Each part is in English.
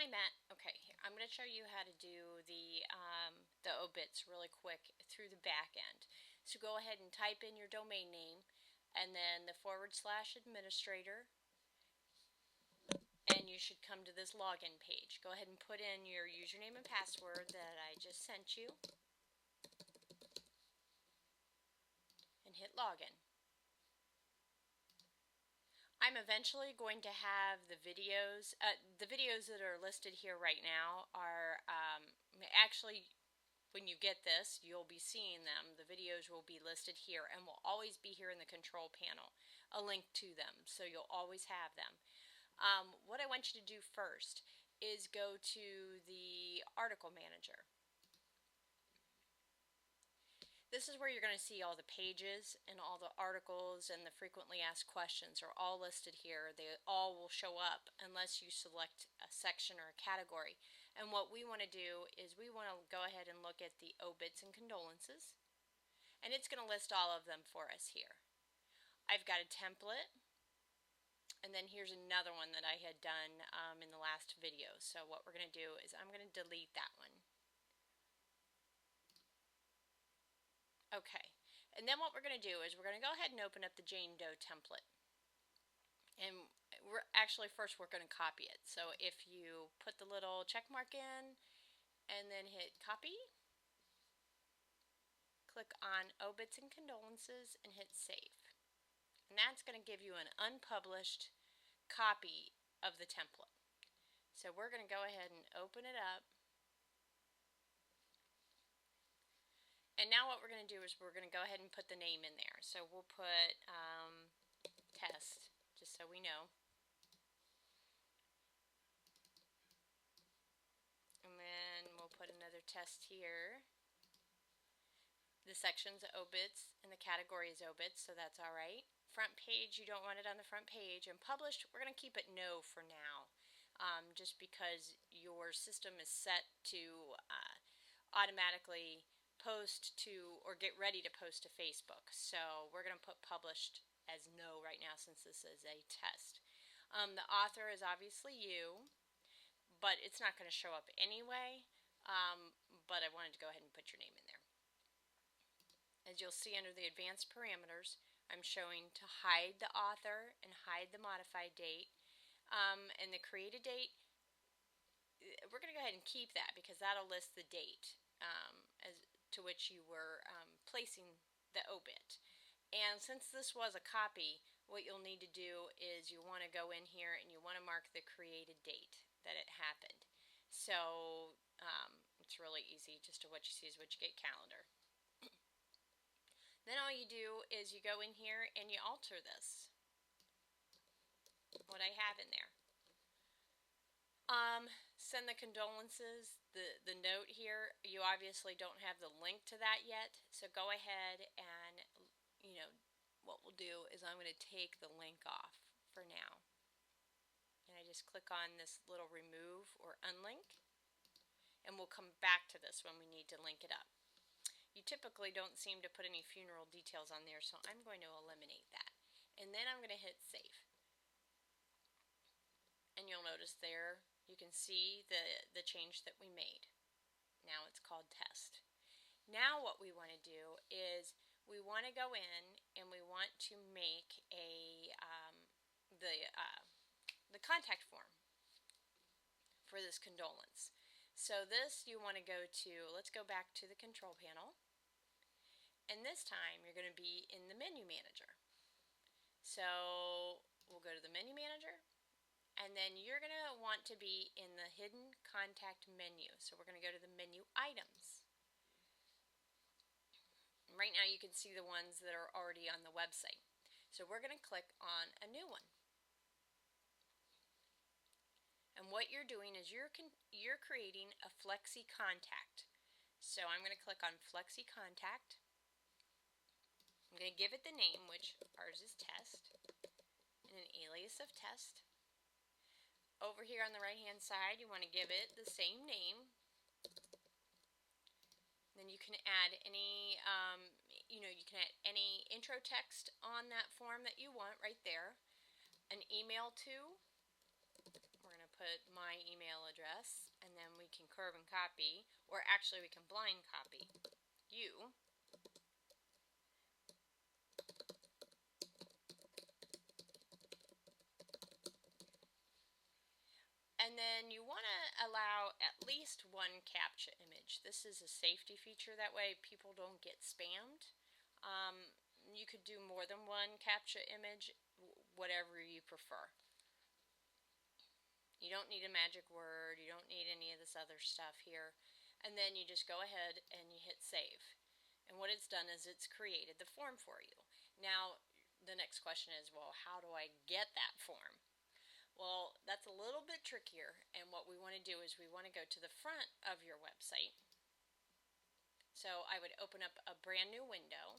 Hi Matt. Okay, here, I'm going to show you how to do the obits really quick through the back end. So go ahead and type in your domain name and then the / administrator, and you should come to this login page. Go ahead and put in your username and password that I just sent you and hit login. I'm eventually going to have the videos. The videos that are listed here right now are actually, when you get this, you'll be seeing them. The videos will be listed here and will always be here in the control panel, a link to them, so you'll always have them. What I want you to do first is go to the article manager. This is where you're going to see all the pages and all the articles and the frequently asked questions are all listed here. They all will show up unless you select a section or a category. And what we want to do is we want to go ahead and look at the obits and condolences. And it's going to list all of them for us here. I've got a template, and then here's another one that I had done in the last video. So what we're going to do is I'm going to delete that one. Okay, and then what we're going to do is we're going to go ahead and open up the Jane Doe template. And first we're going to copy it. So if you put the little check mark in and then hit copy, click on obits and condolences and hit save. And that's going to give you an unpublished copy of the template. So we're going to go ahead and open it up. And now what we're going to do is we're going to go ahead and put the name in there. So we'll put test, just so we know. And then we'll put another test here. The section's obits and the category is obits, so that's all right. Front page, you don't want it on the front page. And published, we're going to keep it no for now, just because your system is set to automatically post to or get ready to post to Facebook. So we're going to put published as no right now since this is a test. The author is obviously you, but it's not going to show up anyway. But I wanted to go ahead and put your name in there. As you'll see under the advanced parameters, I'm showing to hide the author and hide the modified date. And the created date, we're going to go ahead and keep that because that'll list the date as to which you were placing the obit. And since this was a copy, what you'll need to do is you want to go in here and you want to mark the created date that it happened. So it's really easy. Just to what you see is what you get calendar. Then all you do is you go in here and you alter this, what I have in there. Send the condolences, the note here, you obviously don't have the link to that yet, so go ahead and, what we'll do is I'm going to take the link off for now. And I just click on this little remove or unlink, and we'll come back to this when we need to link it up. You typically don't seem to put any funeral details on there, so I'm going to eliminate that. And then I'm going to hit save. And you'll notice there you can see the change that we made. Now it's called test. Now what we want to do is we want to go in and we want to make the contact form for this condolence. So this you want to go to, let's go back to the control panel. And this time you're going to be in the menu manager. So we'll go to the menu manager, and then you're going to want to be in the hidden contact menu. So we're going to go to the menu items. Right now you can see the ones that are already on the website. So we're going to click on a new one. And what you're doing is you're creating a Flexi contact. So I'm going to click on Flexi contact. I'm going to give it the name, which ours is test, and an alias of test. Over here on the right hand side, you want to give it the same name. Then you can add any, you can add any intro text on that form that you want right there. An email to, we're going to put my email address, and then we can curve and copy, or actually we can blind copy you. And then you want to allow at least one CAPTCHA image. This is a safety feature, that way people don't get spammed. You could do more than one CAPTCHA image, whatever you prefer. You don't need a magic word, you don't need any of this other stuff here. And then you just go ahead and you hit save. And what it's done is it's created the form for you. Now, the next question is, well, how do I get that form? Well, that's a little bit trickier, and what we want to do is we want to go to the front of your website. So I would open up a brand new window.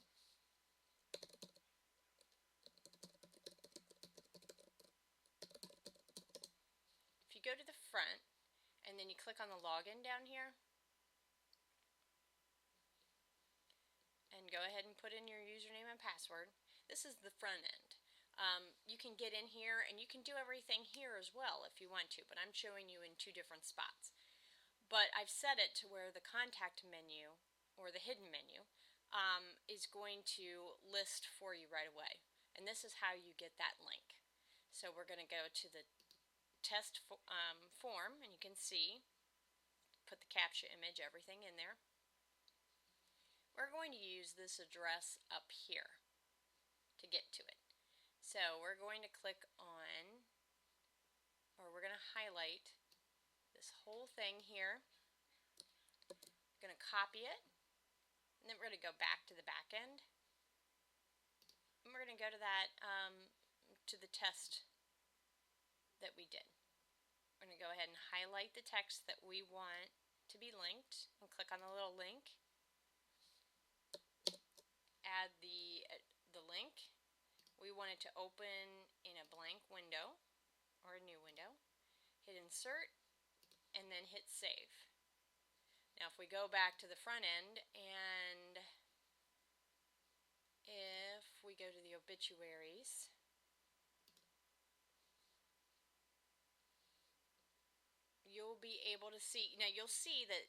If you go to the front, and then you click on the login down here, and go ahead and put in your username and password. This is the front end. You can get in here and you can do everything here as well if you want to, but I'm showing you in two different spots. But I've set it to where the contact menu, or the hidden menu, is going to list for you right away. And this is how you get that link. So we're going to go to the test form, and you can see, put the CAPTCHA image, everything in there. We're going to use this address up here to get to it. So we're going to click on, or we're going to highlight this whole thing here. We're going to copy it, and then we're going to go back to the back end. And we're going to go to that, to the test that we did. We're going to go ahead and highlight the text that we want to be linked, and click on the little link. Add the link. We want it to open in a blank window, or a new window. Hit insert, and then hit save. Now if we go back to the front end, and if we go to the obituaries, you'll be able to see, now you'll see that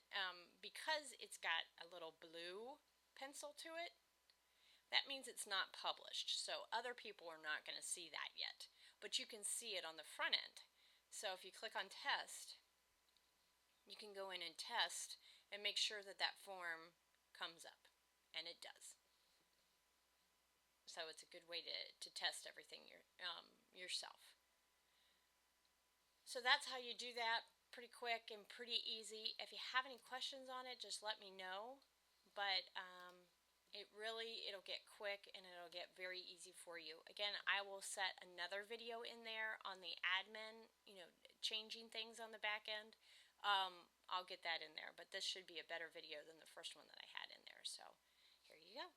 because it's got a little blue pencil to it, that means it's not published. So other people are not going to see that yet, but you can see it on the front end. So if you click on test, you can go in and test and make sure that that form comes up, and it does. So it's a good way to test everything yourself. So that's how you do that, pretty quick and pretty easy. If you have any questions on it, just let me know. But it'll get quick, and it'll get very easy for you. Again, I will set another video in there on the admin, changing things on the back end. I'll get that in there, but this should be a better video than the first one that I had in there. So here you go.